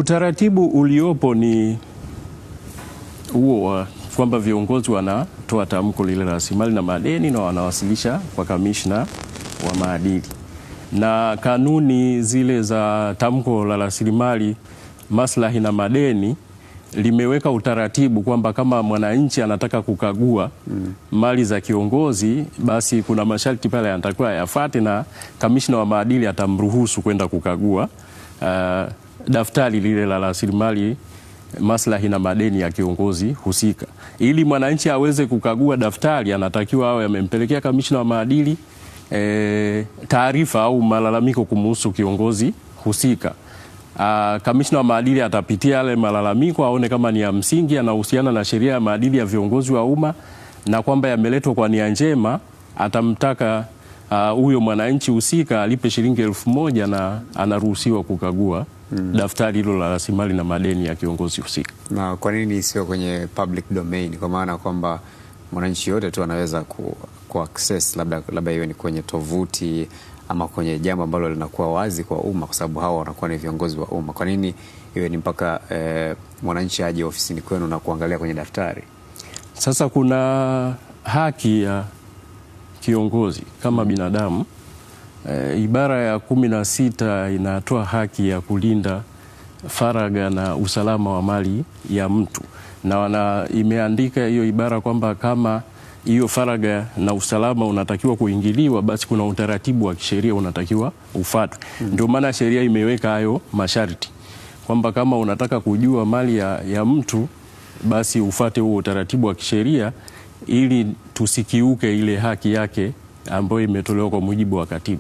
Utaratibu uliopo ni huo kwamba viongozi wanatoa tamko lile la rasilimali na madeni na wanawasilisha kwa kamishna wa maadili, na kanuni zile za tamko la rasilimali, maslahi na madeni limeweka utaratibu kwamba kama mwananchi anataka kukagua mali za kiongozi, basi kuna masharti pale anatakiwa yafuate na kamishna wa maadili atamruhusu kwenda kukagua daftari lile la rasilimali, maslahi na madeni ya kiongozi husika. Ili mwananchi aweze kukagua daftari, anatakiwa awe amempelekea kamishna wa maadili taarifa au malalamiko kumhusu kiongozi husika. Kamishna wa maadili atapitia yale malalamiko aone kama ni ya msingi, yanahusiana na sheria ya maadili ya viongozi wa umma na kwamba yameletwa kwa nia njema. Atamtaka huyo mwananchi husika alipe shilingi 1,000 na anaruhusiwa kukagua daftari hilo la rasilimali na madeni ya kiongozi husika. Na kwa nini sio kwenye public domain? Kwa maana kwamba mwananchi yote tu anaweza ku access, labda iwe ni kwenye tovuti ama kwenye jambo ambalo linakuwa wazi kwa umma, kwa sababu hao wanakuwa ni viongozi wa umma. Kwa nini iwe ni mpaka mwananchi aje ofisini kwenu na kuangalia kwenye daftari? Sasa kuna haki ya kiongozi kama binadamu. Ibara ya 16 inatoa haki ya kulinda faragha na usalama wa mali ya mtu, na imeandika hiyo ibara kwamba kama hiyo faragha na usalama unatakiwa kuingiliwa, basi kuna utaratibu wa kisheria unatakiwa ufuatwe. Ndio maana sheria imeweka hayo masharti kwamba kama unataka kujua mali ya mtu, basi ufuate huo utaratibu wa kisheria ili tusikiuke ile haki yake ambayo imetolewa kwa mujibu wa katiba.